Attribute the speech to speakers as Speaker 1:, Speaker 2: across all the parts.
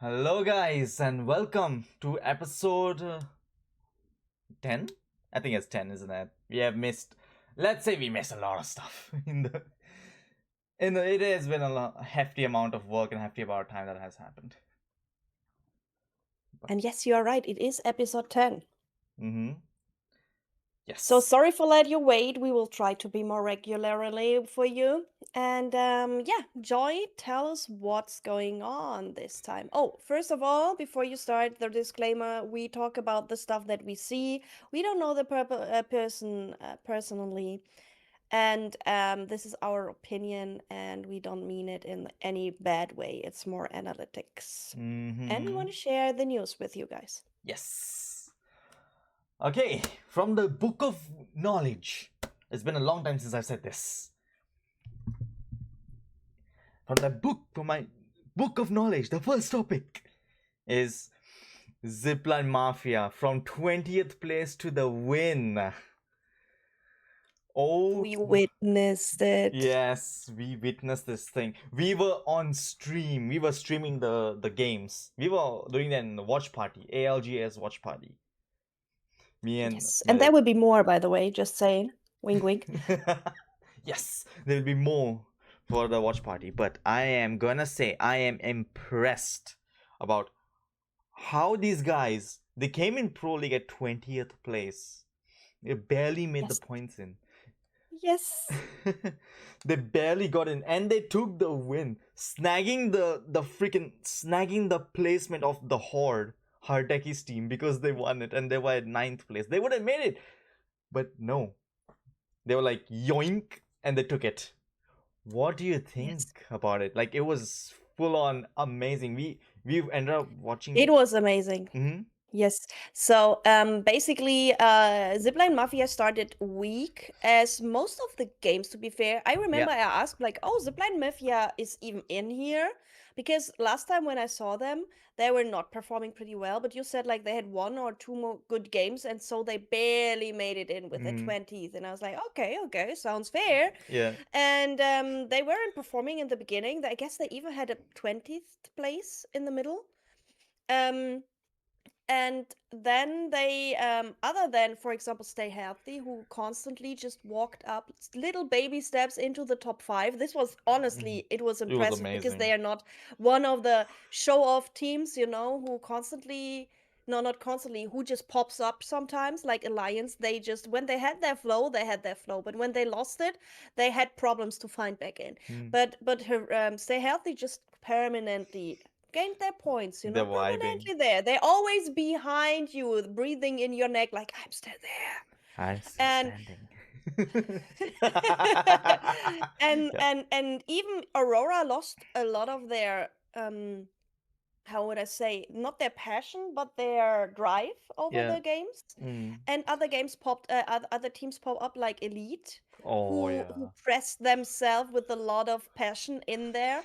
Speaker 1: Hello, guys, and welcome to episode 10. I think it's 10, isn't it? We have missed, let's say we missed a lot of stuff it has been a hefty amount of work and hefty amount of time that has happened.
Speaker 2: And yes, you are right. It is episode 10.
Speaker 1: Mm-hmm. Yes.
Speaker 2: So sorry for letting you wait. We will try to be more regularly for you. And Joy, tell us what's going on this time. Oh, first of all, before you start, the disclaimer: we talk about the stuff that we see. We don't know the person personally, and this is our opinion, and we don't mean it in any bad way. It's more analytics, and we
Speaker 1: Mm-hmm.
Speaker 2: want to share the news with you guys.
Speaker 1: Yes. Okay, from the book of knowledge. It's been a long time since I've said this. From my book of knowledge, the first topic is Zipline Mafia from 20th place to the win. Oh,
Speaker 2: We witnessed it.
Speaker 1: yes, we witnessed this thing. We were on stream. We were streaming the games. We were doing that in the watch party, ALGS watch party. Me and
Speaker 2: Yes. And there
Speaker 1: my
Speaker 2: will be more, by the way, just saying. Wink, wink.
Speaker 1: yes, there'll be more for the watch party. But I am gonna say I am impressed about how these guys they came in Pro League at 20th place. They barely made the
Speaker 2: Yes.
Speaker 1: points in.
Speaker 2: Yes.
Speaker 1: They barely got in and they took the win, snagging the placement of the Horde Harteki's team because they won it and they were at 9th place. They would have made it, but no, they were like yoink and they took it. What do you think
Speaker 2: Yes.
Speaker 1: about it? Like it was full on amazing. We ended up
Speaker 2: It
Speaker 1: watching.
Speaker 2: was amazing.
Speaker 1: Mm-hmm.
Speaker 2: Yes. So basically, Zipline Mafia started weak, as most of the games, to be fair. I
Speaker 1: Yeah.
Speaker 2: remember I asked, like, oh, Zipline Mafia is even in here? Because last time when I saw them, they were not performing pretty well. But you said, like, they had one or two more good games, and so they barely made it in with the
Speaker 1: Mm-hmm.
Speaker 2: 20th. And I was like, okay, sounds fair.
Speaker 1: Yeah.
Speaker 2: And they weren't performing in the beginning. I guess they even had a 20th place in the middle. Um, and then they other than, for example, Stay Healthy, who constantly just walked up little baby steps into the top 5. This was honestly, it was
Speaker 1: It was
Speaker 2: impressive because
Speaker 1: amazing.
Speaker 2: they are not one of the show off teams, who constantly, no, not constantly, who just pops up sometimes, like Alliance. They just, when they had their flow, they had their flow, but when they lost it, they had problems to find back in.
Speaker 1: Mm.
Speaker 2: But her Stay Healthy just permanently gained their points,
Speaker 1: They're vibing.
Speaker 2: permanently there. They're always behind you, breathing in your neck, like, I'm still there.
Speaker 1: I'm still
Speaker 2: And
Speaker 1: standing. Yeah.
Speaker 2: and even Aurora lost a lot of their how would I say, not their passion, but their drive over
Speaker 1: Yeah.
Speaker 2: the games.
Speaker 1: Mm.
Speaker 2: And other games other teams pop up, like Elite,
Speaker 1: Oh
Speaker 2: who
Speaker 1: yeah.
Speaker 2: pressed themselves with a lot of passion in there.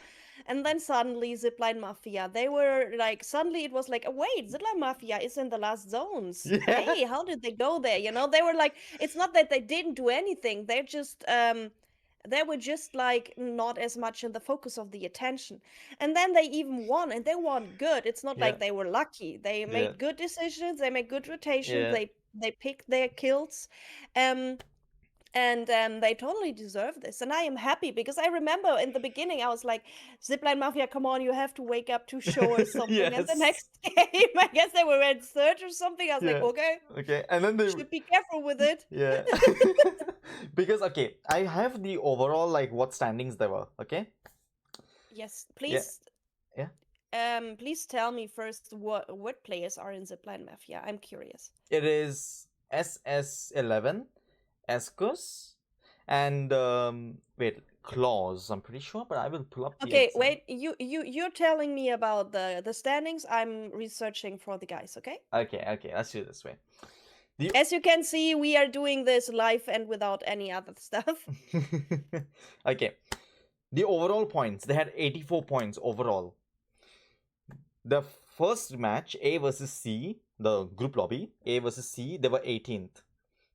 Speaker 2: And then suddenly Zipline Mafia, they were like, suddenly it was like, oh, wait, Zipline Mafia is in the last zones.
Speaker 1: Yeah.
Speaker 2: Hey, how did they go there? They were like, it's not that they didn't do anything. They were just like not as much in the focus of the attention. And then they even won, and they won good. It's not
Speaker 1: Yeah.
Speaker 2: like they were lucky. They
Speaker 1: Yeah.
Speaker 2: made good decisions, they made good rotations,
Speaker 1: Yeah.
Speaker 2: they picked their kills. Um and they totally deserve this. And I am happy because I remember in the beginning I was like, Zipline Mafia, come on, you have to wake up to show or something. And the
Speaker 1: Yes.
Speaker 2: next game, I guess they were at third or something. I was like,
Speaker 1: Yeah.
Speaker 2: okay,
Speaker 1: Okay. And then they
Speaker 2: should be careful with it.
Speaker 1: yeah. Because okay, I have the overall like what standings there were, okay?
Speaker 2: Yes,
Speaker 1: Yeah.
Speaker 2: please.
Speaker 1: Yeah.
Speaker 2: Please tell me first what players are in Zipline Mafia. I'm curious.
Speaker 1: It is SS11, Escus, and wait, Claws, I'm pretty sure, but I will pull up the
Speaker 2: Okay,
Speaker 1: exact.
Speaker 2: wait. You're telling me about the standings. I'm researching for the guys. Okay.
Speaker 1: Okay, let's do it this way. The
Speaker 2: As you can see, we are doing this live and without any other stuff.
Speaker 1: okay. The overall points, they had 84 points overall. The first match, A versus C, the group lobby, A versus C, they were 18th.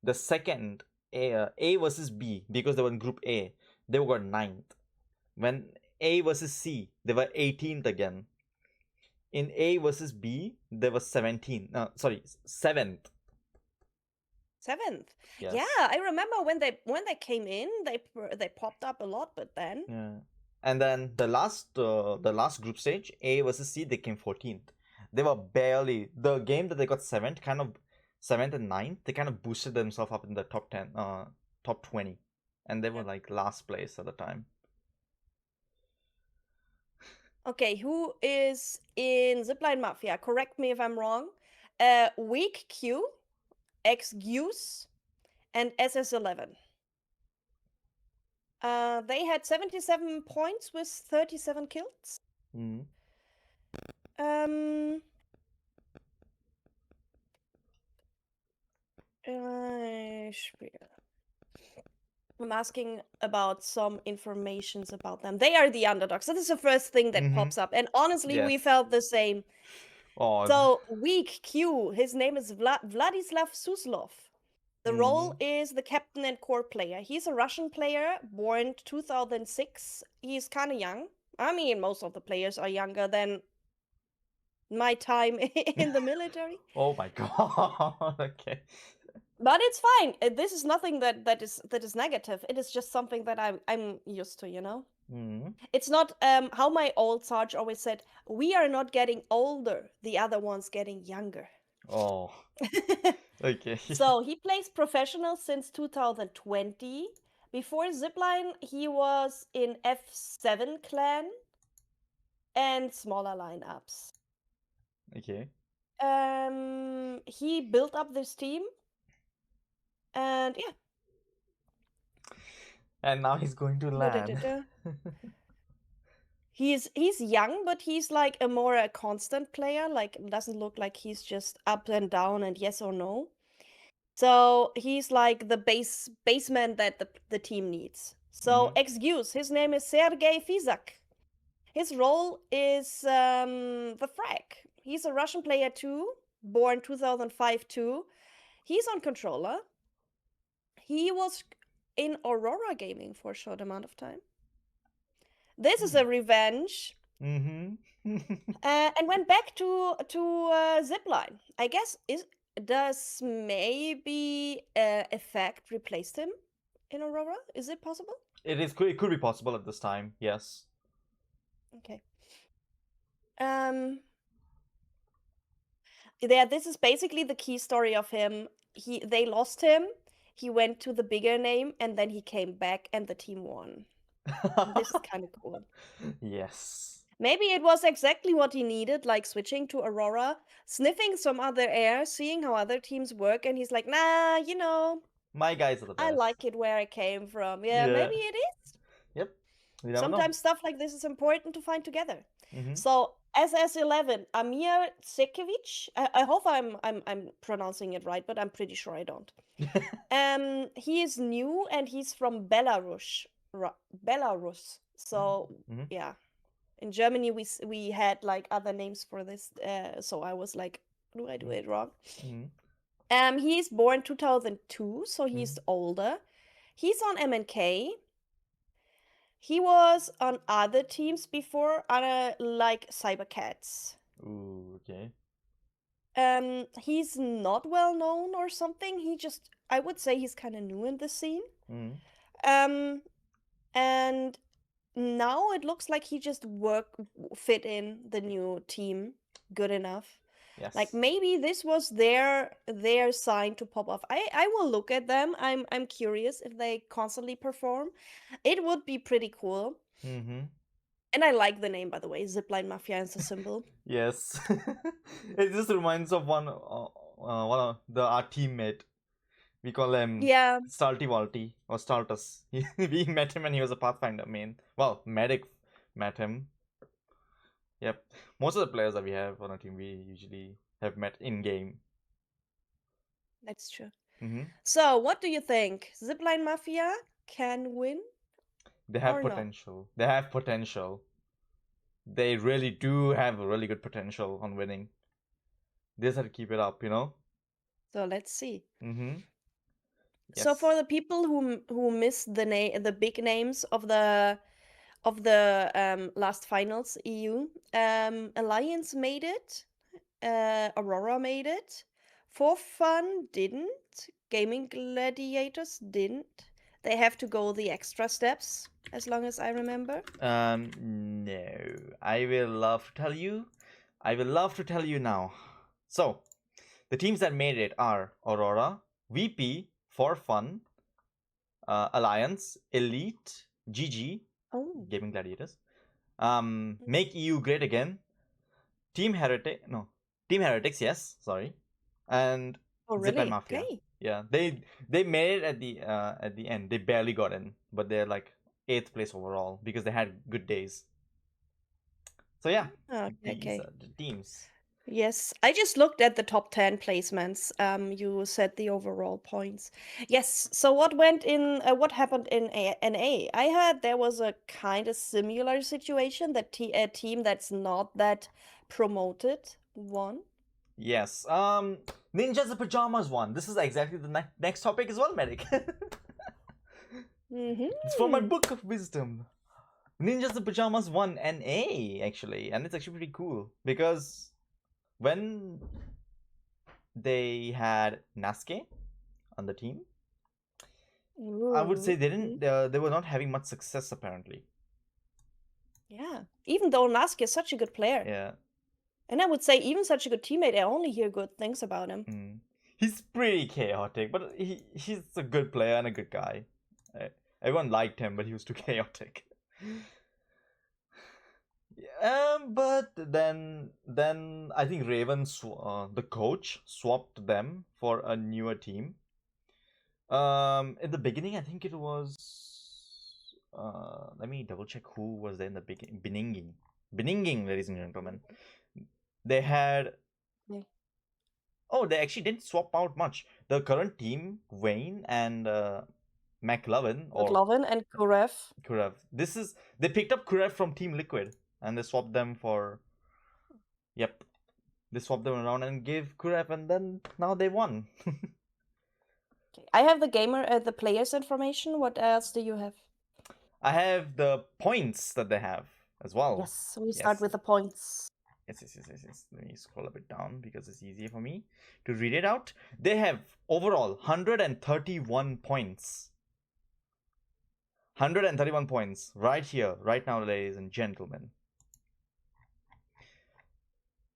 Speaker 1: The second, A versus B, because they were in group A, they got 9th. When A versus C, they were 18th again. In A versus B, there was 17. Sorry, 7th.
Speaker 2: 7th.
Speaker 1: Yes.
Speaker 2: Yeah, I remember when they came in, they popped up a lot, but then
Speaker 1: Yeah. And then the last group stage, A versus C, they came 14th. They were barely the game that they got 7th, kind of 7th and 9th. They kind of boosted themselves up in the top 10, top 20, and they were like last place at the time.
Speaker 2: Okay, who is in Zipline Mafia? Correct me if I'm wrong. Weak Q, XGuse, and SS11. They had 77 points with 37 kills.
Speaker 1: Mm.
Speaker 2: Um, I'm asking about some informations about them. They are the underdogs. That is the first thing that pops up. And honestly, we
Speaker 1: Yes.
Speaker 2: felt the same.
Speaker 1: Oh.
Speaker 2: So, weak Q, his name is Vladislav Suslov. The role is the captain and core player. He's a Russian player, born 2006. He's kind of young. I mean, most of the players are younger than my time in the military.
Speaker 1: Oh my god. Okay.
Speaker 2: But it's fine. This is nothing that is negative. It is just something that I'm used to, you know. It's not how my old Sarge always said. We are not getting older. The other one's getting younger.
Speaker 1: Oh. Okay.
Speaker 2: So he plays professional since 2020. Before Zipline, he was in F7 clan and smaller lineups.
Speaker 1: Okay.
Speaker 2: He built up this team, and yeah.
Speaker 1: And now he's going to LAN.
Speaker 2: He's young, but he's like a more constant player. Like, doesn't look like he's just up and down and yes or no. So he's like the baseman that the team needs. So excuse, his name is Sergei Fizak. His role is the frag. He's a Russian player too, born 2005 too. He's on controller. He was in Aurora Gaming for a short amount of time. This is a revenge. And went back to Zipline. I guess does maybe Effect replaced him in Aurora? Is it possible?
Speaker 1: It could be possible at this time. Yes.
Speaker 2: Okay. Yeah, this is basically the key story of him. They lost him. He went to the bigger name, and then he came back, and the team won. This is kind of cool.
Speaker 1: Yes.
Speaker 2: Maybe it was exactly what he needed, like switching to Aurora, sniffing some other air, seeing how other teams work, and he's like, nah, you know,
Speaker 1: My guys are the best.
Speaker 2: I like it where I came from. Yeah,
Speaker 1: Yeah.
Speaker 2: maybe it is.
Speaker 1: Yep. You never
Speaker 2: Sometimes stuff like this is important to find together.
Speaker 1: know.
Speaker 2: So SS11, Amir Tsekevich. I hope I'm pronouncing it right, but I'm pretty sure I don't. He is new and he's from Belarus. Belarus. So yeah, in Germany we had like other names for this. So I was like, do I do it wrong? He's born 2002, so he's older. He's on MNK. He was on other teams before, like Cybercats.
Speaker 1: Ooh, okay.
Speaker 2: He's not well known or something. I would say he's kind of new in the scene. And now it looks like he just fit in the new team good enough.
Speaker 1: Yes.
Speaker 2: Like maybe this was their sign to pop off. I will look at them. I'm curious if they constantly perform. It would be pretty cool. And I like the name, by the way. Zipline Mafia is a symbol.
Speaker 1: Yes. It just reminds of one of our teammate. We call him Salty Walty or Startus. We met him and he was a Pathfinder main. Well, medic met him. Yep. Most of the players that we have on our team, we usually have met in game.
Speaker 2: That's true. So, what do you think? Zipline Mafia can win?
Speaker 1: They have potential. They have potential. They really do have a really good potential on winning. They just have to keep it up, you know?
Speaker 2: So let's see.
Speaker 1: Yes.
Speaker 2: So for the people who miss the big names of the of the last finals EU. Alliance made it. Aurora made it. For Fun didn't. Gaming Gladiators didn't. They have to go the extra steps, as long as I remember.
Speaker 1: No. I will love to tell you. I will love to tell you now. So, the teams that made it are Aurora, VP, For Fun, Alliance, Elite, GG,
Speaker 2: Oh.
Speaker 1: Gaming Gladiators, Make EU Great Again, Team Heretics, yes, sorry, and
Speaker 2: Oh,
Speaker 1: Zip and
Speaker 2: really?
Speaker 1: Mafia.
Speaker 2: Okay.
Speaker 1: Yeah, they made it at the end. They barely got in, but they're like 8th place overall because they had good days. So yeah,
Speaker 2: Okay,
Speaker 1: these
Speaker 2: okay.
Speaker 1: are the teams.
Speaker 2: Yes, I just looked at the top 10 placements. You said the overall points. Yes, so what happened in NA? I heard there was a kind of similar situation that a team that's not that promoted won.
Speaker 1: Yes. Ninjas in Pajamas won. This is exactly the next topic as well, Medic. It's from my
Speaker 2: Mm-hmm.
Speaker 1: book of wisdom. Ninjas in Pajamas won NA actually, and it's actually pretty cool because when they had Nasuke on the team, I would say they
Speaker 2: Mm-hmm.
Speaker 1: didn't. They were not having much success apparently.
Speaker 2: Yeah, even though Nask is such a good player.
Speaker 1: Yeah.
Speaker 2: And I would say even such a good teammate, I only hear good things about him.
Speaker 1: He's pretty chaotic, but he's a good player and a good guy. Everyone liked him, but he was too chaotic. But then I think Raven, the coach, swapped them for a newer team. In the beginning, I think it was. Let me double check who was there in the beginning. Beninging, ladies and gentlemen. They had.
Speaker 2: Okay.
Speaker 1: Oh, they actually didn't swap out much. The current team, Wayne and McLovin or
Speaker 2: McLovin and Kurev.
Speaker 1: Kurev. They picked up Kurev from Team Liquid and they swapped them for. Yep, they swapped them around and gave Kurev, and then now they won.
Speaker 2: Okay. I have the players information. What else do you have?
Speaker 1: I have the points that they have as well.
Speaker 2: Yes, we start
Speaker 1: Yes.
Speaker 2: with the points.
Speaker 1: Yes. Let me scroll a bit down because it's easier for me to read it out. They have overall 131 points. 131 points right here, right now, ladies and gentlemen.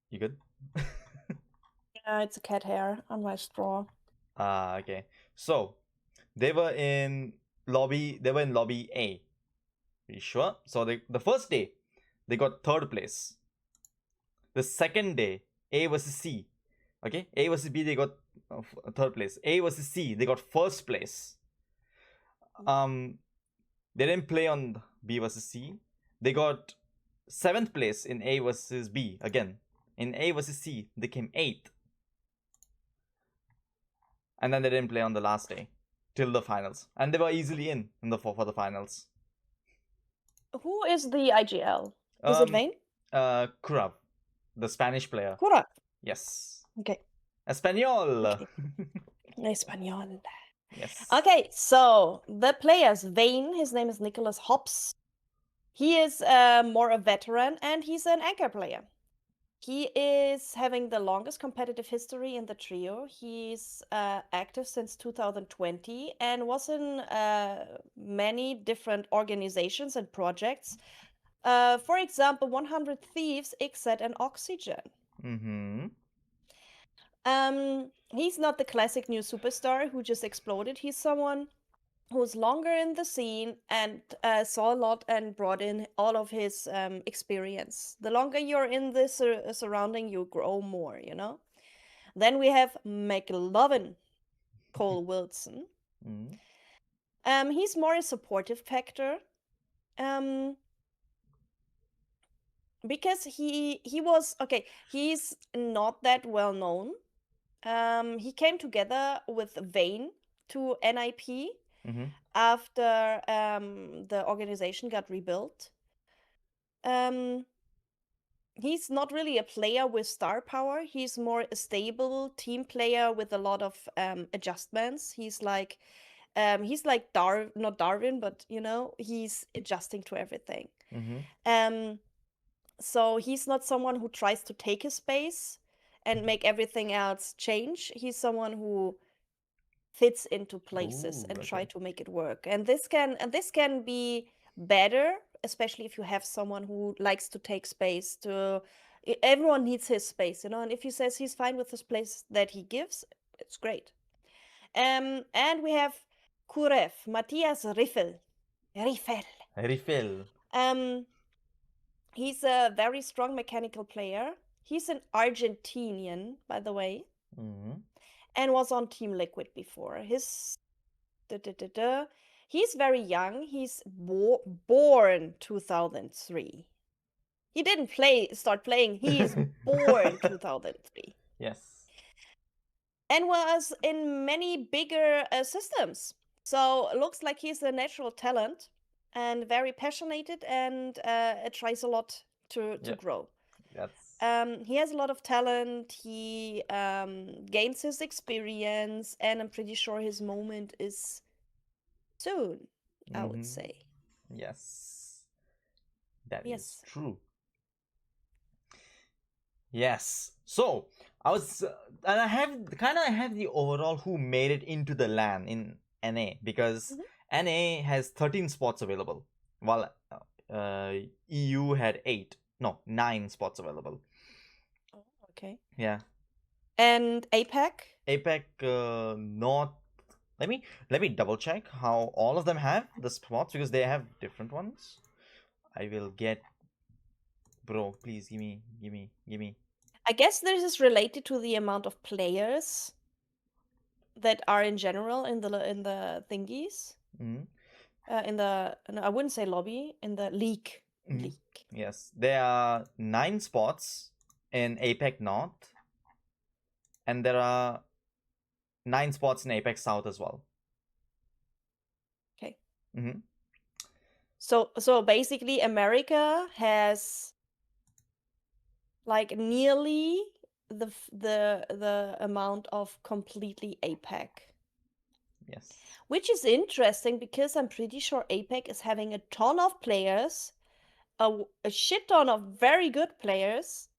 Speaker 1: You good?
Speaker 2: Yeah, it's a cat hair on my straw.
Speaker 1: Okay. So they were in lobby. They were in lobby A. Are you sure? So the first day, they got 3rd place. The second day, A versus C. Okay, A versus B, they got 3rd place. A versus C, they got 1st place. They didn't play on B versus C. They got 7th place in A versus B again. In A versus C, they came 8th. And then they didn't play on the last day till the finals, and they were easily in for the finals.
Speaker 2: Who is the IGL? Is it Vayne?
Speaker 1: Kurav, the Spanish player.
Speaker 2: Kura.
Speaker 1: Yes.
Speaker 2: Okay.
Speaker 1: Espanol.
Speaker 2: Okay. Espanol.
Speaker 1: Yes.
Speaker 2: Okay, so the players, Vayne, his name is Nicholas Hobbs. He is more a veteran and he's an anchor player. He is having the longest competitive history in the trio. He's active since 2020 and was in many different organizations and projects. For example, 100 Thieves, Ixet, and Oxygen. He's not the classic new superstar who just exploded. He's someone who's longer in the scene and saw a lot and brought in all of his experience. The longer you're in this surrounding, you grow more, you know? Then we have McLovin, Cole Wilson. He's more a supportive factor. Because he was okay, he's not that well known. He came together with Vayne to NIP after the organization got rebuilt. He's not really a player with star power. He's more a stable team player with a lot of adjustments. He's like he's like not Darwin, but he's adjusting to everything.
Speaker 1: Mm-hmm.
Speaker 2: So he's not someone who tries to take his space and make everything else change. He's someone who fits into places
Speaker 1: Ooh,
Speaker 2: and try
Speaker 1: okay.
Speaker 2: to make it work. And this can be better, especially if you have someone who likes to take space. Everyone needs his space, and if he says he's fine with the space that he gives, it's great. And we have Kurev, Matthias Riffel. Riffel.
Speaker 1: Refill.
Speaker 2: Um, he's a very strong mechanical player. He's an Argentinian, by the way,
Speaker 1: Mm-hmm.
Speaker 2: and was on Team Liquid before. He's very young. He's born 2003. He didn't start playing. He's born 2003
Speaker 1: Yes.
Speaker 2: and was in many bigger systems. So looks like he's a natural talent and very passionate and tries a lot to
Speaker 1: Yeah.
Speaker 2: grow.
Speaker 1: That's.
Speaker 2: He has a lot of talent. He gains his experience, and I'm pretty sure his moment is soon, I would
Speaker 1: Mm-hmm.
Speaker 2: say.
Speaker 1: Yes. That is
Speaker 2: Yes.
Speaker 1: true. Yes. So I was, and I have the overall who made it into the LAN in NA, because
Speaker 2: Mhm.
Speaker 1: NA has 13 spots available, while EU had 8, no, 9 spots available.
Speaker 2: Oh, okay.
Speaker 1: Yeah.
Speaker 2: And APAC?
Speaker 1: APEC not. Let me double check how all of them have the spots, because they have different ones. I will get, bro. Please give me.
Speaker 2: I guess this is related to the amount of players that are in general in the thingies.
Speaker 1: Mm-hmm.
Speaker 2: No, I wouldn't say lobby, in the league.
Speaker 1: Mm-hmm.
Speaker 2: League.
Speaker 1: Yes, there are 9 spots in APEC North, and there are 9 spots in APEC South as well.
Speaker 2: Okay.
Speaker 1: Mm-hmm.
Speaker 2: So basically America has like nearly the amount of completely APAC.
Speaker 1: Yes.
Speaker 2: Which is interesting because I'm pretty sure APEC is having a ton of players, a shit ton of very good players,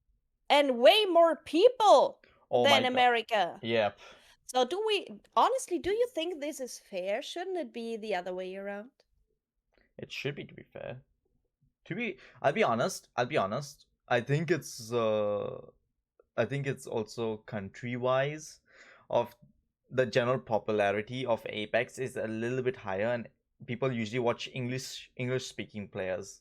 Speaker 2: and way more people
Speaker 1: Oh my
Speaker 2: than
Speaker 1: god.
Speaker 2: America.
Speaker 1: Yep.
Speaker 2: So do you think this is fair? Shouldn't it be the other way around?
Speaker 1: It should be, to be fair. I'll be honest. I think it's also country wise, of the general popularity of Apex is a little bit higher, and people usually watch English speaking players.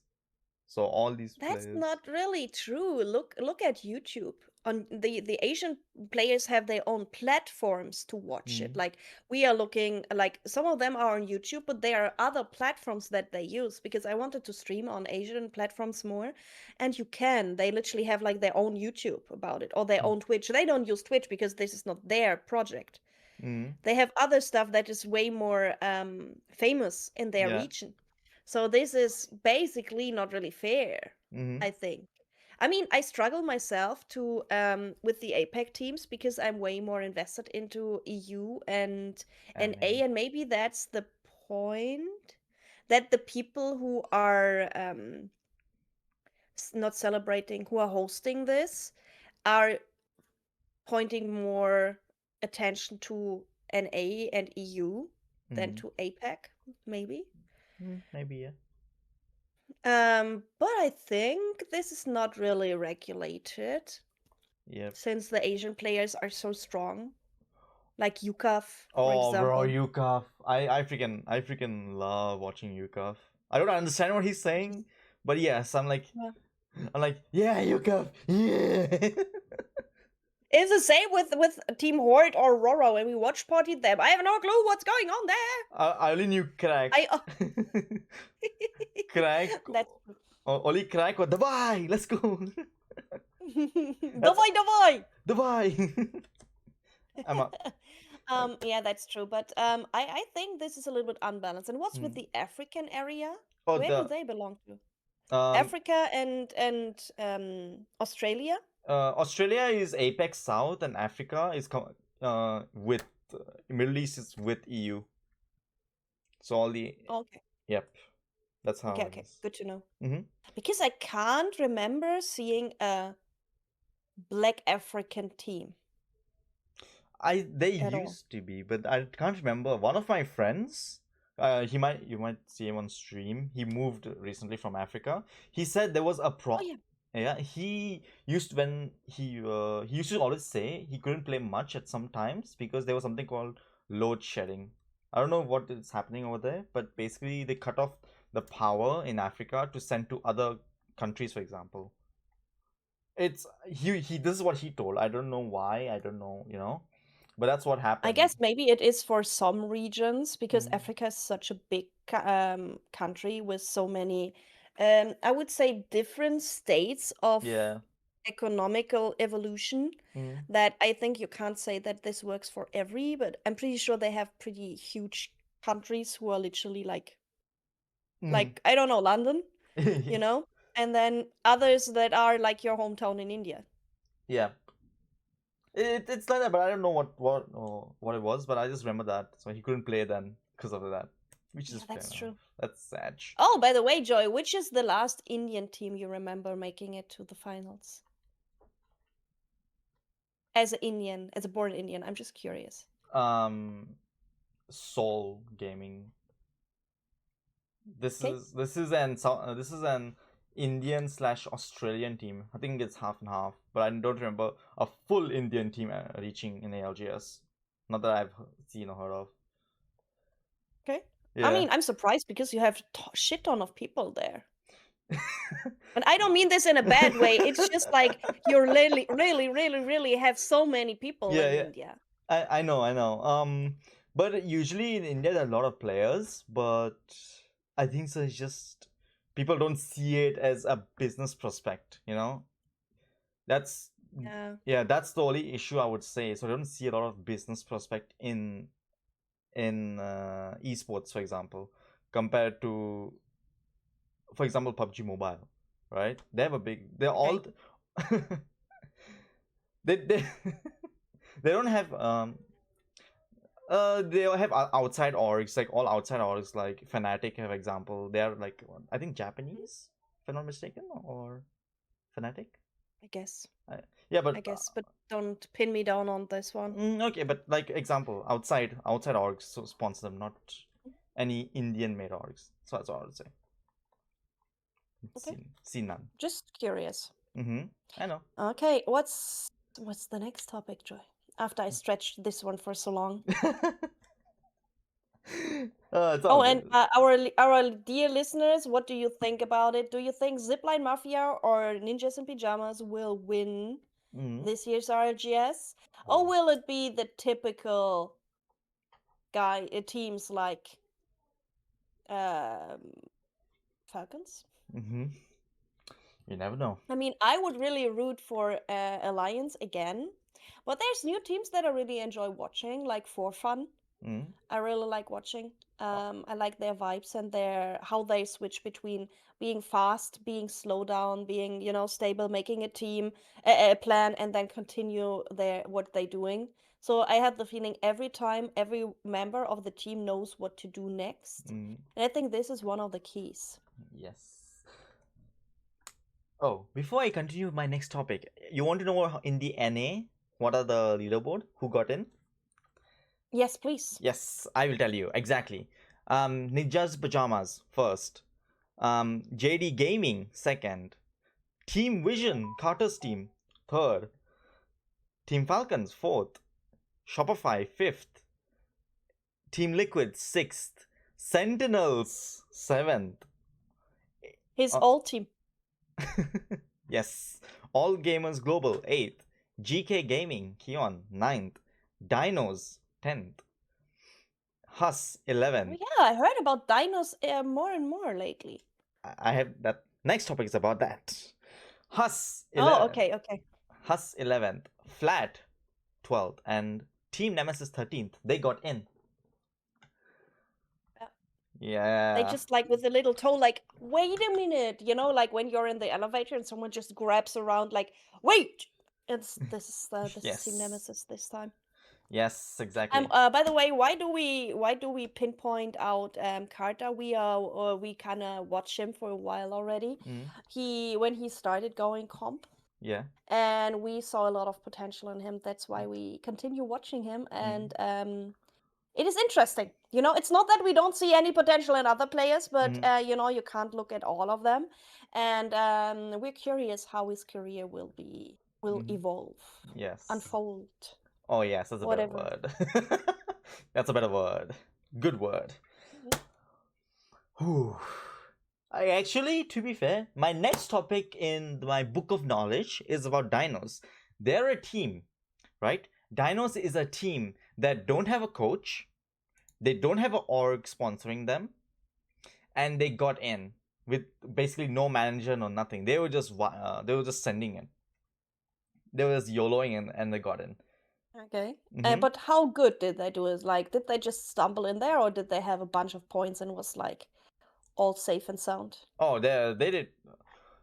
Speaker 1: So all these
Speaker 2: That's
Speaker 1: players.
Speaker 2: not really true. Look at YouTube. On the Asian players have their own platforms to watch it.
Speaker 1: Mm,
Speaker 2: Like we are looking like some of them are on YouTube, but there are other platforms that they use because I wanted to stream on Asian platforms more, and you can. They literally have like their own YouTube about it or their
Speaker 1: mm,
Speaker 2: own Twitch. They don't use Twitch because this is not their project.
Speaker 1: mm,
Speaker 2: They have other stuff that is way more famous in their
Speaker 1: yeah.
Speaker 2: region. So this is basically not really fair,
Speaker 1: Mm,
Speaker 2: I think. I mean, I struggle myself to with the APEC teams because I'm way more invested into EU and
Speaker 1: NA.
Speaker 2: A, and maybe that's the point that the people who are not celebrating, who are hosting this, are pointing more attention to NA and EU than
Speaker 1: Mm,
Speaker 2: to APEC, maybe.
Speaker 1: maybe, yeah.
Speaker 2: But I think this is not really regulated
Speaker 1: Yep.
Speaker 2: since the Asian players are so strong, like Yukaf, for
Speaker 1: Oh, bro,
Speaker 2: example.
Speaker 1: Yukaf. I freaking love watching Yukaf. I don't understand what he's saying, but yes,
Speaker 2: Yeah.
Speaker 1: I'm like, yeah, Yukaf, yeah.
Speaker 2: It's the same with Team Horde or Roro when we watch party them. I have no clue what's going on there.
Speaker 1: I only knew crack.
Speaker 2: I
Speaker 1: Crack.
Speaker 2: That's
Speaker 1: Only crack or Dubai. Let's go. That's
Speaker 2: Davai Davai.
Speaker 1: Dubai. I'm a, like,
Speaker 2: Yeah, that's true. But I think this is a little bit unbalanced. And what's with
Speaker 1: hmm.
Speaker 2: the African area?
Speaker 1: Oh,
Speaker 2: Where do
Speaker 1: the
Speaker 2: they belong to?
Speaker 1: um
Speaker 2: Africa and Australia?
Speaker 1: Australia is Apex South, and Africa is with Middle East is with EU. So all the
Speaker 2: Okay.
Speaker 1: yep, that's how
Speaker 2: Okay,
Speaker 1: it
Speaker 2: okay.
Speaker 1: is.
Speaker 2: Good to know.
Speaker 1: Mm-hmm.
Speaker 2: Because I can't remember seeing a Black African team
Speaker 1: They
Speaker 2: at all.
Speaker 1: used to be, but I can't remember. One of my friends, you might see him on stream. He moved recently from Africa. He said there was a
Speaker 2: Oh
Speaker 1: pro.
Speaker 2: yeah.
Speaker 1: Yeah, he used to always say he couldn't play much at some times because there was something called load shedding. I don't know what is happening over there, but basically they cut off the power in Africa to send to other countries, for example. It's he this is what he told. I don't know why, I don't know, but that's what
Speaker 2: I
Speaker 1: happened.
Speaker 2: guess maybe it is for some regions because
Speaker 1: Mm.
Speaker 2: Africa is such a big country with so many, I would say, different states of
Speaker 1: Yeah.
Speaker 2: economical evolution
Speaker 1: Mm.
Speaker 2: that I think you can't say that this works for every, but I'm pretty sure they have pretty huge countries who are literally
Speaker 1: Mm.
Speaker 2: like I don't know, London, you know, and then others that are like your hometown in India.
Speaker 1: Yeah, it's like that, but I don't know what it was, but I just remember that, so he couldn't play then because of that, which is
Speaker 2: Yeah,
Speaker 1: fair
Speaker 2: that's
Speaker 1: enough.
Speaker 2: true.
Speaker 1: That's sad.
Speaker 2: Oh, by the way, Joy, which is the last Indian team you remember making it to the finals? As an Indian, as a born Indian, I'm just curious.
Speaker 1: um Soul Gaming.
Speaker 2: Okay.
Speaker 1: This is an Indian slash Australian team. I think it's half and half, but I don't remember a full Indian team reaching in ALGS. Not that I've seen or heard of.
Speaker 2: Okay. I
Speaker 1: Yeah.
Speaker 2: mean, I'm surprised because you have a shit ton of people there. And I don't mean this in a bad way. It's just like you're really, really, really, really have so many people
Speaker 1: Yeah,
Speaker 2: in
Speaker 1: yeah.
Speaker 2: India.
Speaker 1: I know, I know. But usually in India there are a lot of players, but I think so. It's just people don't see it as a business prospect. That's
Speaker 2: Yeah.
Speaker 1: yeah, that's the only issue I would say. So I don't see a lot of business prospect in esports, for example, compared to, for example, PUBG Mobile, right? They have a big. They're all
Speaker 2: Okay.
Speaker 1: they they don't have they'll have outside orgs, like all outside orgs, like Fnatic, for example. They're like, I think
Speaker 2: Mhm.
Speaker 1: Japanese, if I'm not mistaken, or Fnatic.
Speaker 2: I guess.
Speaker 1: Uh, yeah,
Speaker 2: I
Speaker 1: but
Speaker 2: guess. But don't pin me down on this one.
Speaker 1: okay, but like example, outside orgs so sponsor them, not any Indian made orgs. So that's all I would say.
Speaker 2: Okay.
Speaker 1: Seen none.
Speaker 2: Just curious.
Speaker 1: I know.
Speaker 2: Okay, what's the next topic, Joy? After I stretched this one for so long.
Speaker 1: It's all
Speaker 2: Oh, and
Speaker 1: good.
Speaker 2: our dear listeners, what do you think about it? Do you think Zipline Mafia or Ninjas in Pajamas will win
Speaker 1: Mm.
Speaker 2: this year's RLGS? Or
Speaker 1: Oh.
Speaker 2: will it be the typical teams like um, Falcons?
Speaker 1: Mm-hmm. You never know.
Speaker 2: I mean, I would really root for Alliance again, but there's new teams that I really enjoy watching, like for fun.
Speaker 1: Mm.
Speaker 2: I really like watching. I like their vibes and their how they switch between being fast, being slow down, being stable, making a team, a plan, and then continue their what they're doing. So I have the feeling every time every member of the team knows what to do next,
Speaker 1: Mm.
Speaker 2: and I think this is one of the keys.
Speaker 1: Yes. Oh, before I continue with my next topic, you want to know in the NA what are the leaderboard? Who got in?
Speaker 2: Yes, please.
Speaker 1: Yes, I will tell you exactly. Ninjas Pajamas first. JD Gaming second. Team Vision Carter's team third. Team Falcons fourth. Shopify fifth. Team Liquid sixth. Sentinels seventh.
Speaker 2: His
Speaker 1: Uh,
Speaker 2: old team.
Speaker 1: yes. All Gamers Global 8th. GK Gaming Keon ninth. Dinos 10th. Hus
Speaker 2: Oh
Speaker 1: 11th.
Speaker 2: yeah, I heard about dinos more and more lately.
Speaker 1: I have that next topic is about that. Hus
Speaker 2: Oh,
Speaker 1: 11th.
Speaker 2: okay, okay.
Speaker 1: Hus 11th. Flat 12th. And Team Nemesis 13th. They got in.
Speaker 2: They
Speaker 1: Yeah.
Speaker 2: just like with a little toe, like, wait a minute, like when you're in the elevator and someone just grabs around, like, wait. This is Team
Speaker 1: Yes.
Speaker 2: Nemesis this time.
Speaker 1: Yes, exactly.
Speaker 2: By the way, why do we pinpoint out Carter? We kind of watch him for a while already. When he started going comp,
Speaker 1: Yeah.
Speaker 2: and we saw a lot of potential in him. That's why we continue watching him, and it is interesting. It's not that we don't see any potential in other players, but you can't look at all of them, and we're curious how his career will evolve,
Speaker 1: Yes.
Speaker 2: unfold.
Speaker 1: Oh yes, that's a better
Speaker 2: Whatever.
Speaker 1: word. That's a better word. Good word. Whew. To be fair, my next topic in my book of knowledge is about dinos. They're a team, right? Dinos is a team that don't have a coach, they don't have an org sponsoring them, and they got in with basically no manager, no nothing. They were just sending it. They were just YOLOing and they got in.
Speaker 2: Okay. But how good did they do it? Like, did they just stumble in there, or did they have a bunch of points and was like all safe and sound?
Speaker 1: Oh, they did.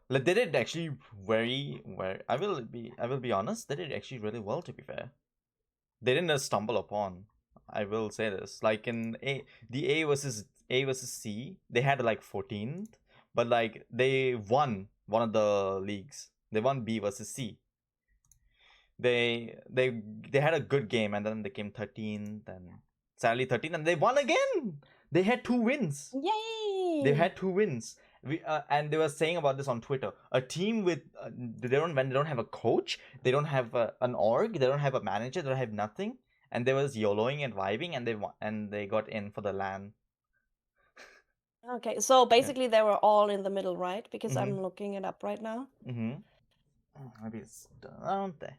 Speaker 1: Like, they did actually very. I will be honest. They did actually really well. To be fair, they didn't just stumble upon. I will say this. Like in A versus C, they had like 14th, but like they won one of the leagues. They won B versus C. They had a good game, and then they came 13th, and sadly 13th, and they won again. They had 2 wins.
Speaker 2: Yay!
Speaker 1: They had 2 wins. And they were saying about this on Twitter. A team with when they don't have a coach, they don't have an org, they don't have a manager, they don't have nothing, and they was YOLOing and vibing, and they got in for the LAN.
Speaker 2: Okay, so basically they were all in the middle, right? Because I'm
Speaker 1: Mhm.
Speaker 2: looking it up right now.
Speaker 1: Maybe it's down there.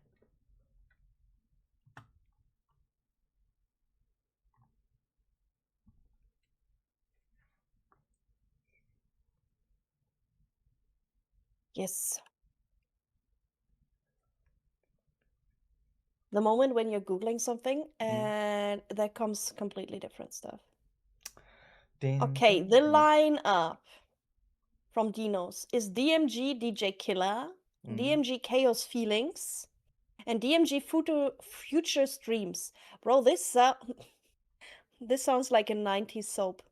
Speaker 2: Yes. The moment when you're Googling something and there comes completely different stuff. Okay, the lineup from Dinos is DMG DJ Killer, DMG Chaos Feelings, and DMG Future Streams. Bro, this this sounds like a 90s soap.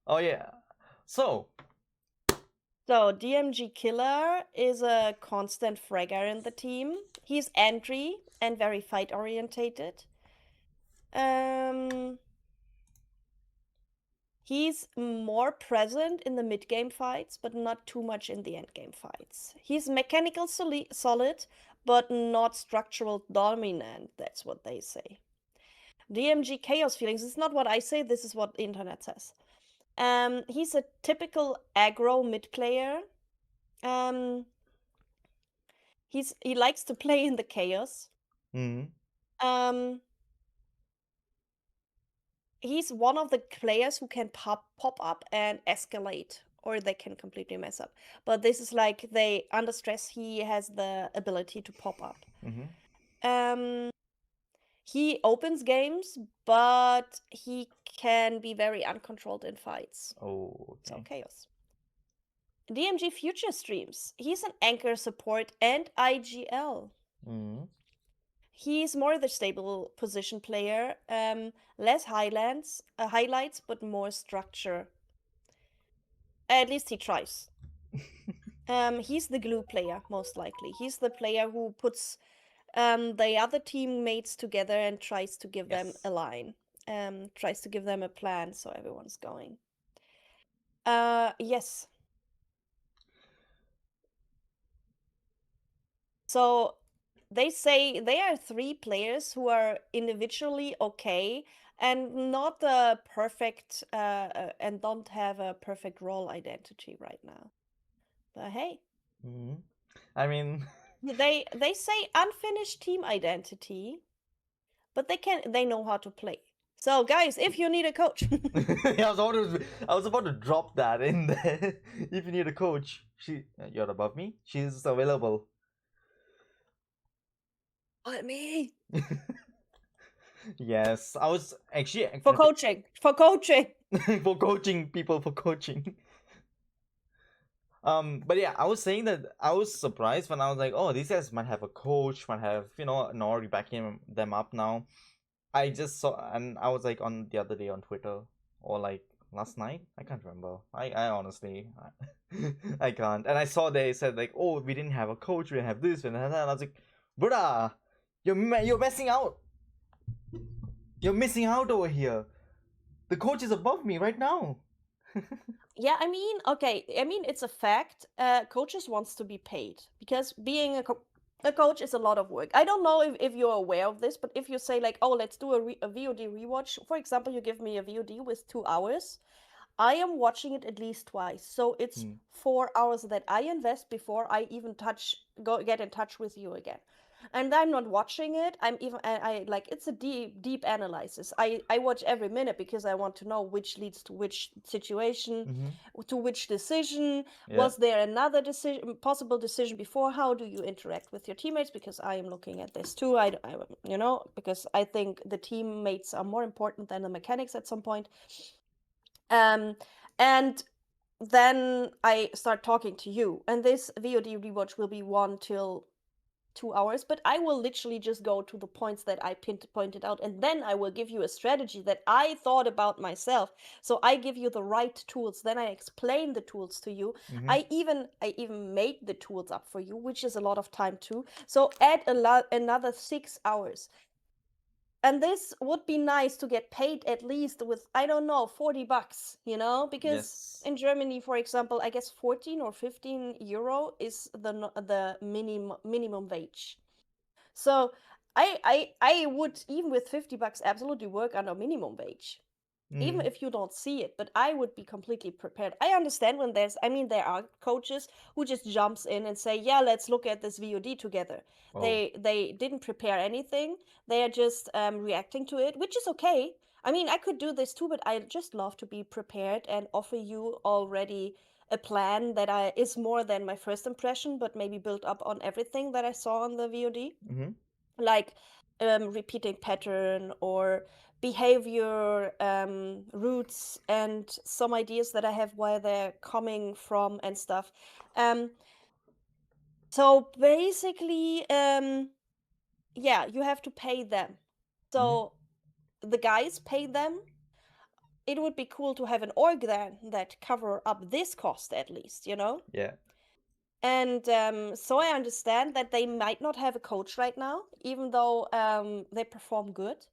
Speaker 1: Oh yeah. So
Speaker 2: DMG Killer is a constant fragger in the team. He's angry and very fight orientated. He's more present in the mid-game fights, but not too much in the end-game fights. He's mechanical solid, but not structural dominant. That's what they say. DMG Chaos Feelings is not what I say, this is what the internet says. He's a typical aggro mid player. He likes to play in the chaos. He's one of the players who can pop up and escalate, or they can completely mess up. But this is like under stress, he has the ability to pop up. He opens games, but he can be very uncontrolled in fights.
Speaker 1: Oh, okay.
Speaker 2: So chaos. DMG Future Streams. He's an anchor support and IGL. He's more the stable position player, less highlights, but more structure. At least he tries. He's the glue player, most likely. He's the player who puts the other teammates together and tries to give them a line, tries to give them a plan so everyone's going. Yes. So they say they are 3 players who are individually okay and not perfect and don't have a perfect role identity right now. But hey,
Speaker 1: I mean,
Speaker 2: they say unfinished team identity, but they know how to play. So guys, if you need a coach,
Speaker 1: I was about to drop that in there. If you need a coach, you're above me. She's available.
Speaker 2: let me
Speaker 1: Yes, I was actually
Speaker 2: for coaching
Speaker 1: for coaching people for coaching. But yeah, I was saying that I was surprised when I was like, oh, these guys might have a coach, might have, Nori backing them up now. I just saw, and I was like on the other day on Twitter, or like last night. I can't remember. I honestly, I can't. And I saw they said like, oh, we didn't have a coach, we didn't have this, we didn't have that. And I was like, bruh, you're messing out. You're missing out over here. The coach is above me right now.
Speaker 2: Yeah, I mean, okay, I mean, it's a fact. Coaches wants to be paid because being a coach is a lot of work. I don't know if you're aware of this, but if you say like, oh, let's do a VOD rewatch, for example, you give me a VOD with 2 hours, I am watching it at least twice. So it's 4 hours that I invest before I even get in touch with you again. And I'm not watching it. I like it's a deep analysis. I watch every minute because I want to know which leads to which situation, to which decision.
Speaker 1: Yeah.
Speaker 2: Was there another possible decision before? How do you interact with your teammates? Because I am looking at this too. Because I think the teammates are more important than the mechanics at some point. And then I start talking to you, and this VOD rewatch will be 1 till 2 hours, but I will literally just go to the points that I pointed out, and then I will give you a strategy that I thought about myself. So I give you the right tools, then I explain the tools to you. I even made the tools up for you, which is a lot of time too. So add another 6 hours. And this would be nice to get paid at least with, I don't know, $40, because
Speaker 1: Yes.
Speaker 2: in Germany, for example, I guess 14 or 15 euro is the minimum wage. So I would, even with $50, absolutely work under minimum wage, even if you don't see it, but I would be completely prepared. I understand when there are coaches who just jumps in and say, yeah, let's look at this VOD together.
Speaker 1: Oh.
Speaker 2: They didn't prepare anything. They are just reacting to it, which is okay. I mean, I could do this too, but I just love to be prepared and offer you already a plan that is more than my first impression, but maybe built up on everything that I saw on the VOD. Like repeating pattern or behavior, roots, and some ideas that I have where they're coming from and stuff. So basically, yeah, you have to pay them. So the guys pay them. It would be cool to have an org then that cover up this cost at least,
Speaker 1: Yeah.
Speaker 2: And so I understand that they might not have a coach right now, even though they perform good.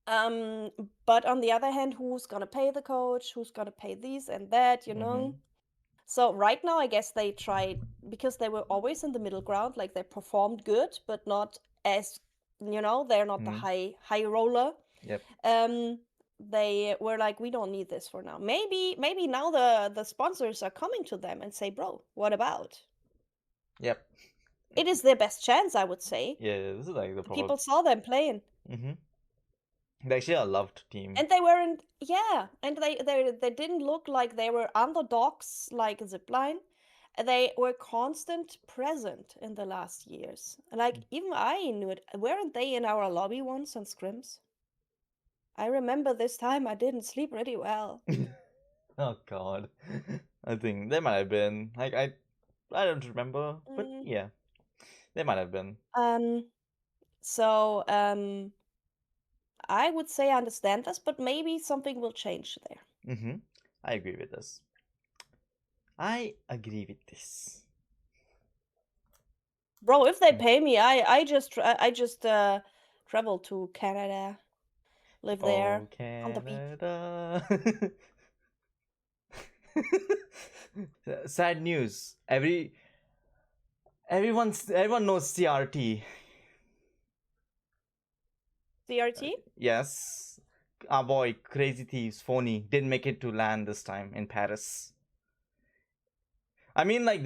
Speaker 2: But on the other hand, who's gonna pay the coach? Who's gonna pay these and that, So right now, I guess they tried because they were always in the middle ground, like they performed good, but not as, they're not the high roller.
Speaker 1: Yep.
Speaker 2: They were like, we don't need this for now. Maybe now the sponsors are coming to them and say, bro, what about?
Speaker 1: Yep.
Speaker 2: It is their best chance, I would say.
Speaker 1: Yeah, this is like the
Speaker 2: People saw them playing.
Speaker 1: They're actually a loved team.
Speaker 2: And they weren't, yeah, and they didn't look like they were underdogs like Zipline. They were constant present in the last years. Like even I knew it. Weren't they in our lobby once on scrims? I remember this time I didn't sleep really well.
Speaker 1: Oh god. I think they might have been. Like I don't remember, but yeah. They might have been.
Speaker 2: So I would say I understand this, but maybe something will change there.
Speaker 1: I agree with this. I agree with this.
Speaker 2: Bro, if they pay me, I just travel to Canada, live there on the beach.
Speaker 1: Canada. Sad news. Everyone knows CRT.
Speaker 2: CRT?
Speaker 1: Yes. Our boy, Crazy Thieves, Phony, didn't make it to land this time in Paris. I mean, like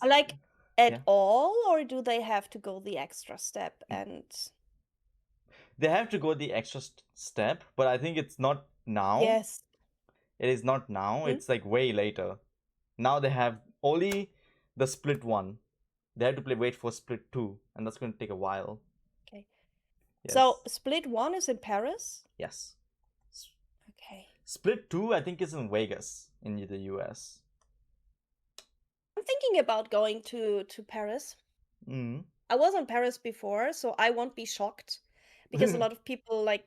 Speaker 2: Like at
Speaker 1: yeah.
Speaker 2: all, or do they have to go the extra step and?
Speaker 1: They have to go the extra step, but I think it's not now.
Speaker 2: Yes.
Speaker 1: It is not now. It's like way later. Now they have only the split one. They have to wait for split 2, and that's going to take a while.
Speaker 2: Okay.
Speaker 1: Yes.
Speaker 2: So split 1 is in Paris?
Speaker 1: Yes.
Speaker 2: Okay.
Speaker 1: Split 2, I think, is in Vegas in the US.
Speaker 2: thinking about going to Paris.
Speaker 1: Mm.
Speaker 2: I was in Paris before, so I won't be shocked because a lot of people like,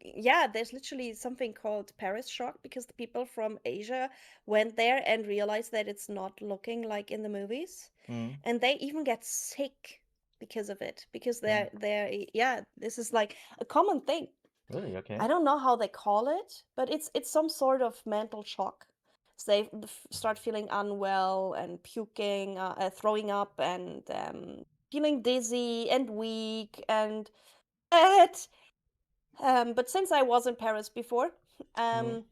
Speaker 2: yeah, there's literally something called Paris shock because the people from Asia went there and realized that it's not looking like in the movies,
Speaker 1: Mm.
Speaker 2: and they even get sick because of it because
Speaker 1: Oh,
Speaker 2: yeah, this is like a common thing.
Speaker 1: really? Okay.
Speaker 2: I don't know how they call it, but it's some sort of mental shock. So they start feeling unwell and puking, throwing up, and feeling dizzy and weak and it. But since I was in Paris before, um,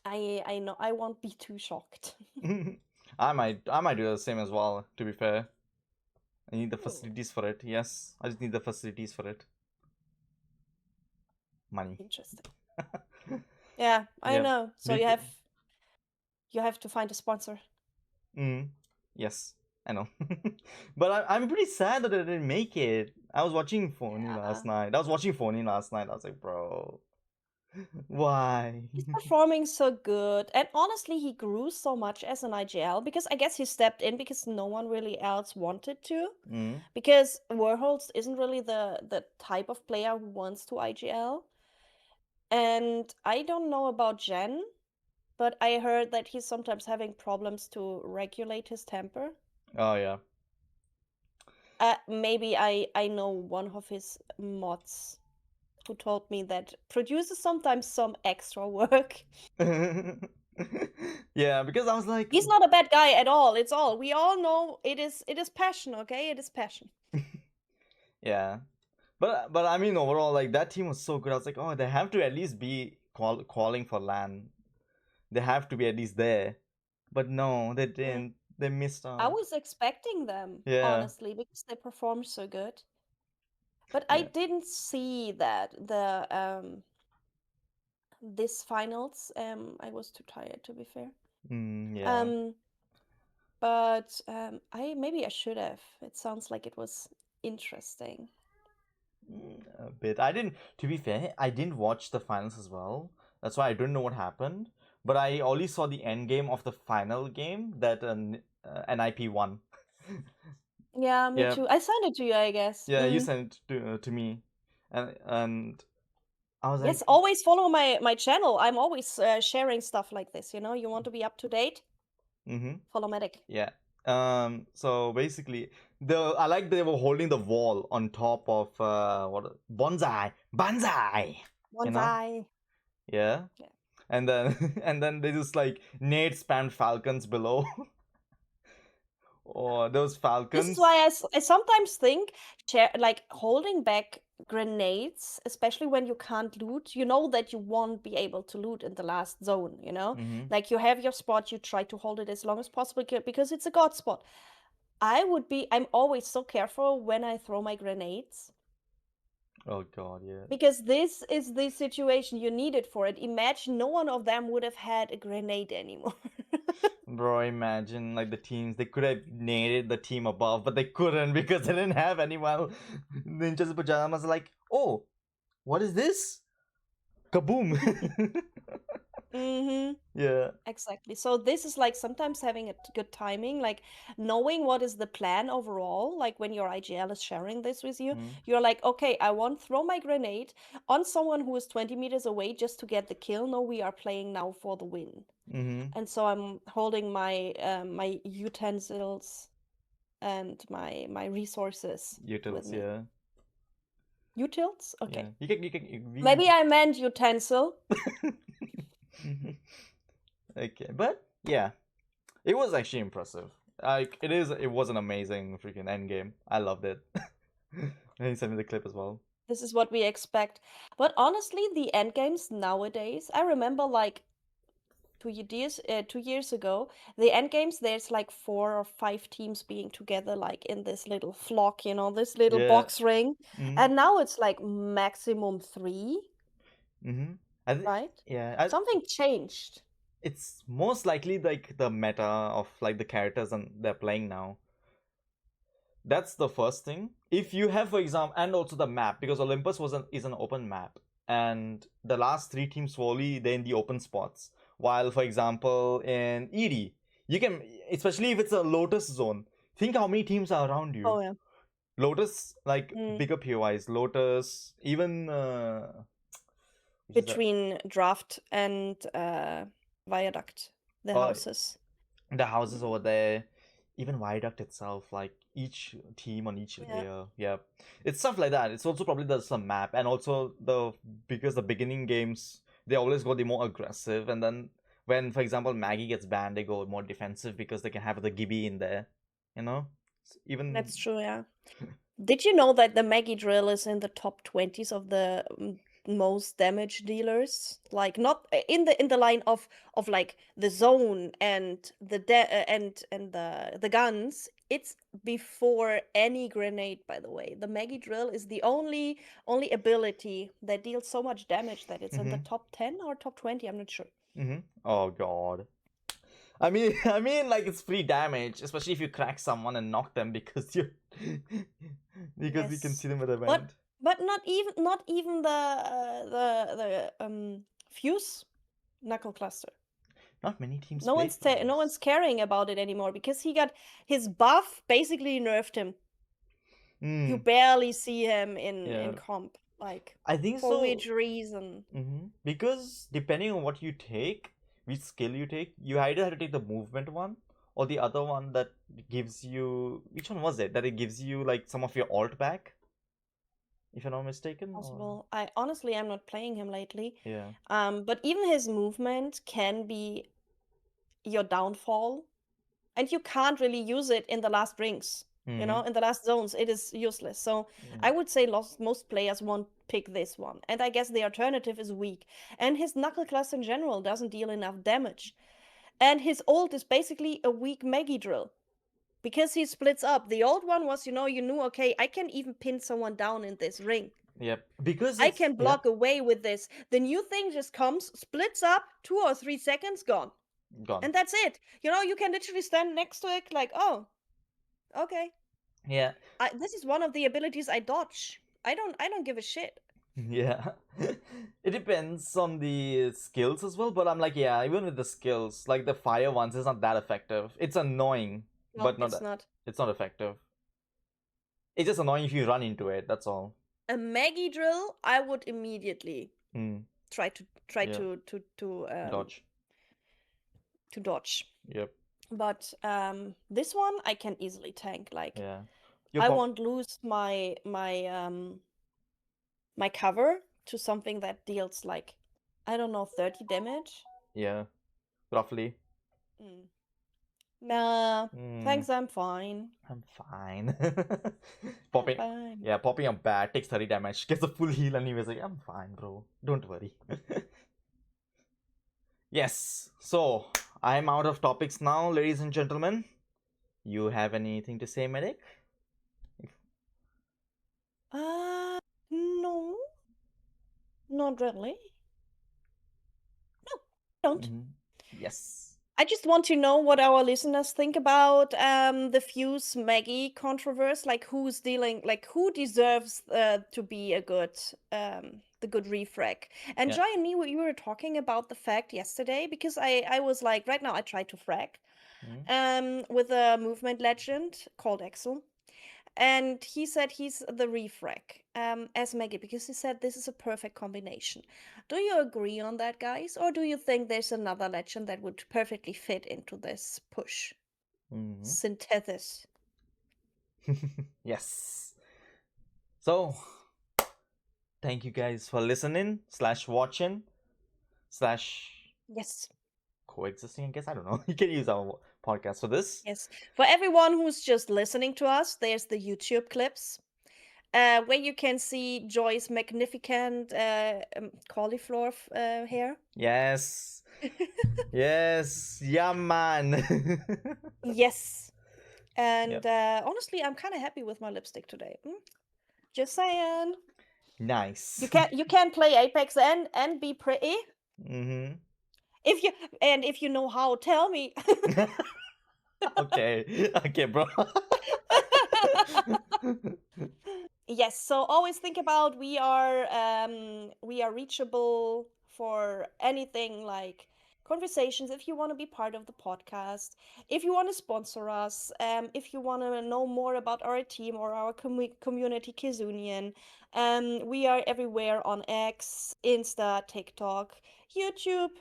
Speaker 2: I know I won't be too shocked.
Speaker 1: Mm. I might do the same as well, to be fair. I need the
Speaker 2: Hmm,
Speaker 1: facilities for it. Yes, I just need the facilities for it. Money.
Speaker 2: interesting. Yeah, I
Speaker 1: Yeah.
Speaker 2: know. So
Speaker 1: Bec-
Speaker 2: you have to find a sponsor.
Speaker 1: mm. Yes, I know. But I'm pretty sad that I didn't make it. I was watching Phony
Speaker 2: Yeah.
Speaker 1: last night. I was watching Phony last night. I was like, bro, why?
Speaker 2: He's performing so good. And honestly, he grew so much as an IGL because I guess he stepped in because no one really else wanted to.
Speaker 1: Mm.
Speaker 2: Because Warholz isn't really the type of player who wants to IGL. And I don't know about Jen, but I heard that he's sometimes having problems to regulate his temper.
Speaker 1: Oh yeah.
Speaker 2: Maybe I know one of his mods who told me that produces sometimes some extra work.
Speaker 1: Yeah, because I was like,
Speaker 2: He's not a bad guy at all. It's all we all know. It is passion. Okay, it is passion.
Speaker 1: yeah. But I mean overall, like that team was so good. I was like, oh, they have to at least be calling for LAN. They have to be at least there. But no, they
Speaker 2: Mm,
Speaker 1: didn't. They missed
Speaker 2: I
Speaker 1: out.
Speaker 2: was expecting them
Speaker 1: Yeah,
Speaker 2: honestly because they performed so good, but I
Speaker 1: yeah,
Speaker 2: didn't see that the this finals. I was too tired to be fair.
Speaker 1: yeah.
Speaker 2: Um, but I maybe I should have. It sounds like it was interesting.
Speaker 1: A bit. I didn't. To be fair, I didn't watch the finals as well. That's why I don't know what happened. But I only saw the end game of the final game that NIP won.
Speaker 2: Yeah, me
Speaker 1: Yeah,
Speaker 2: too. I sent it to you, I guess.
Speaker 1: yeah. You sent it to me, and I was
Speaker 2: Yes,
Speaker 1: like,
Speaker 2: always follow my channel. I'm always sharing stuff like this. You know, you want to be up to date.
Speaker 1: mm-hmm.
Speaker 2: Follow Medic.
Speaker 1: Yeah. So basically, I like they were holding the wall on top of what bonsai, you know?
Speaker 2: Bonsai.
Speaker 1: Yeah.
Speaker 2: Yeah.
Speaker 1: And then and then they just like Nate spammed falcons below. Or those
Speaker 2: This is
Speaker 1: falcons.
Speaker 2: why I sometimes think like holding back grenades, especially when you can't loot, you know that you won't be able to loot in the last zone, you know?
Speaker 1: Mm-hmm.
Speaker 2: Like you have your spot, you try to hold it as long as possible because it's a god spot. I'm always so careful when I throw my grenades
Speaker 1: Oh god, yeah.
Speaker 2: because this is the situation you needed for it. Imagine no one of them would have had a grenade anymore.
Speaker 1: Bro, imagine like the teams they could have nailed the team above, but they couldn't because they didn't have anyone. Ninjas pajamas like, oh, what is this? Kaboom!
Speaker 2: Mm-hmm.
Speaker 1: Yeah.
Speaker 2: Exactly. So this is like sometimes having a good timing, like knowing what is the plan overall. Like when your IGL is sharing this with you,
Speaker 1: Mm.
Speaker 2: you're like, okay, I won't throw my grenade on someone who is 20 meters away just to get the kill. No, we are playing now for the win.
Speaker 1: Mm-hmm.
Speaker 2: And so I'm holding my utensils and my resources with
Speaker 1: Utils,
Speaker 2: me.
Speaker 1: yeah.
Speaker 2: Utils?
Speaker 1: Yeah.
Speaker 2: Okay.
Speaker 1: We have.
Speaker 2: Maybe I meant utensil.
Speaker 1: Okay, but yeah, it was actually impressive. Like it was an amazing freaking end game. I loved it. And he sent me the clip as well.
Speaker 2: This is what we expect. But honestly, the end games nowadays, I remember like 2 years ago, the end games there's like 4 or 5 teams being together, like in this little flock, you know, this little
Speaker 1: Yeah.
Speaker 2: box ring,
Speaker 1: Mm-hmm.
Speaker 2: and now it's like maximum three,
Speaker 1: Mm-hmm.
Speaker 2: right?
Speaker 1: Yeah.
Speaker 2: Something changed.
Speaker 1: It's most likely like the meta of like the characters and they're playing now. That's the first thing. If you have, for example, and also the map, because Olympus is an open map, and the last three teams slowly they're in the open spots. While, for example, in ED, you can especially if it's a Lotus zone. Think how many teams are around you.
Speaker 2: Oh yeah.
Speaker 1: Lotus, like
Speaker 2: Mm.
Speaker 1: bigger POIs, Lotus, even which is that?
Speaker 2: Between Draft and Viaduct, the
Speaker 1: Uh,
Speaker 2: houses.
Speaker 1: the houses over there, even Viaduct itself, like each team on each
Speaker 2: Yeah.
Speaker 1: layer. Yeah, it's stuff like that. It's also probably the some map, and also because the beginning games they always go the more aggressive, and then when, for example, Maggie gets banned, they go more defensive because they can have the Gibby in there. You know, even
Speaker 2: That's true, yeah. Did you know that the Maggie drill is in the top 20s of the most damage dealers? Like not in the line of like the zone and and the guns. It's before any grenade, by the way. The Maggie drill is the only ability that deals so much damage that it's in the
Speaker 1: hmm
Speaker 2: top 10 or top 20, I'm not sure.
Speaker 1: Oh god. I mean, like it's free damage, especially if you crack someone and knock them because you because you can
Speaker 2: Yes.
Speaker 1: see them at the
Speaker 2: But
Speaker 1: event.
Speaker 2: not even the fuse knuckle cluster.
Speaker 1: Not many teams
Speaker 2: No
Speaker 1: play
Speaker 2: one's no
Speaker 1: Fuse.
Speaker 2: one's caring about it anymore because he got his buff basically nerfed him. You
Speaker 1: Hmm.
Speaker 2: barely see him in
Speaker 1: Yeah,
Speaker 2: comp. Like
Speaker 1: I think
Speaker 2: for
Speaker 1: so.
Speaker 2: which reason?
Speaker 1: Because depending on what you take, which skill you take, you either have to take the movement one or the other one that gives you. Which one was it? That it gives you like some of your alt back, if I'm not mistaken. Or
Speaker 2: Possible. I honestly I'm not playing him lately.
Speaker 1: yeah.
Speaker 2: But even his movement can be your downfall, and you can't really use it in the last rings.
Speaker 1: Mm-hmm.
Speaker 2: In the last zones, it is useless. So
Speaker 1: Yeah.
Speaker 2: I would say most players won't pick this one. And I guess the alternative is weak. And his knuckle cluster in general doesn't deal enough damage. And his ult is basically a weak Maggie drill. Because he splits up. The old one was, you knew, okay, I can even pin someone down in this ring.
Speaker 1: Yep. Because
Speaker 2: I
Speaker 1: it's
Speaker 2: can
Speaker 1: yeah
Speaker 2: block away with this. The new thing just comes, splits up, 2 or 3 seconds, gone.
Speaker 1: gone.
Speaker 2: And that's it. You can literally stand next to it like, oh, okay.
Speaker 1: Yeah.
Speaker 2: This is one of the abilities I dodge. I don't give a shit.
Speaker 1: Yeah. It depends on the skills as well, but I'm like, yeah, even with the skills, like the fire ones, it's not that effective. It's annoying,
Speaker 2: No,
Speaker 1: but not
Speaker 2: it's
Speaker 1: that.
Speaker 2: not.
Speaker 1: It's not effective. It's just annoying if you run into it. That's all.
Speaker 2: A Maggie drill, I would immediately
Speaker 1: Hmm.
Speaker 2: try to try
Speaker 1: Yeah. Dodge.
Speaker 2: to dodge.
Speaker 1: Yep.
Speaker 2: But this one I can easily tank. Like
Speaker 1: Yeah. Your
Speaker 2: I
Speaker 1: pop.
Speaker 2: won't lose my cover to something that deals like I don't know 30 damage.
Speaker 1: Yeah. Roughly.
Speaker 2: Mm. Nah,
Speaker 1: Hmm.
Speaker 2: thanks, I'm fine.
Speaker 1: I'm fine.
Speaker 2: I'm
Speaker 1: popping.
Speaker 2: fine.
Speaker 1: Yeah, popping a bat takes 30 damage, gets a full heal, and he was like, I'm fine, bro. Don't worry. Yes. So, I'm out of topics now, ladies and gentlemen. You have anything to say, Medic?
Speaker 2: No, not really. No, don't.
Speaker 1: Mm-hmm. Yes.
Speaker 2: I just want to know what our listeners think about the Fuse Maggie controversy. Like, who's dealing, like, who deserves to be the good refrag. And
Speaker 1: Yeah.
Speaker 2: Joy and me, we were talking about the fact yesterday because I was like, right now I try to frag with a movement legend called Axel. And he said he's the refrag as Maggie because he said this is a perfect combination. Do you agree on that, guys? Or do you think there's another legend that would perfectly fit into this push?
Speaker 1: Mm-hmm.
Speaker 2: Synthesis.
Speaker 1: Yes. So, thank you guys for listening, slash watching, slash
Speaker 2: Yes.
Speaker 1: coexisting, I guess. I don't know. You can use our podcast for this.
Speaker 2: Yes. For everyone who's just listening to us, there's the YouTube clips where you can see Joy's magnificent cauliflower hair.
Speaker 1: Yes. Yes. Yeah, man.
Speaker 2: Yes. And
Speaker 1: Yep.
Speaker 2: honestly, I'm kind of happy with my lipstick today. Just saying.
Speaker 1: Nice.
Speaker 2: You can play Apex and be pretty.
Speaker 1: Mm-hmm.
Speaker 2: If you know how, tell me.
Speaker 1: Okay. Okay, bro.
Speaker 2: Yes, so always think about we are reachable for anything like conversations, if you want to be part of the podcast, if you want to sponsor us, if you want to know more about our team or our community Kizunian, we are everywhere on X, Insta, TikTok, YouTube,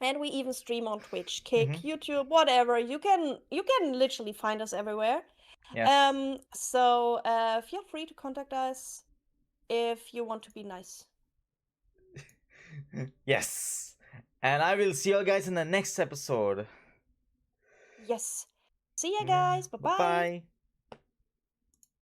Speaker 2: and we even stream on Twitch, Kick, YouTube, whatever. You can literally find us everywhere.
Speaker 1: Yes.
Speaker 2: So feel free to contact us if you want to be nice.
Speaker 1: Yes. And I will see you guys in the next episode.
Speaker 2: Yes. See ya,
Speaker 1: Yeah.
Speaker 2: guys. Bye
Speaker 1: Bye
Speaker 2: bye.
Speaker 1: bye.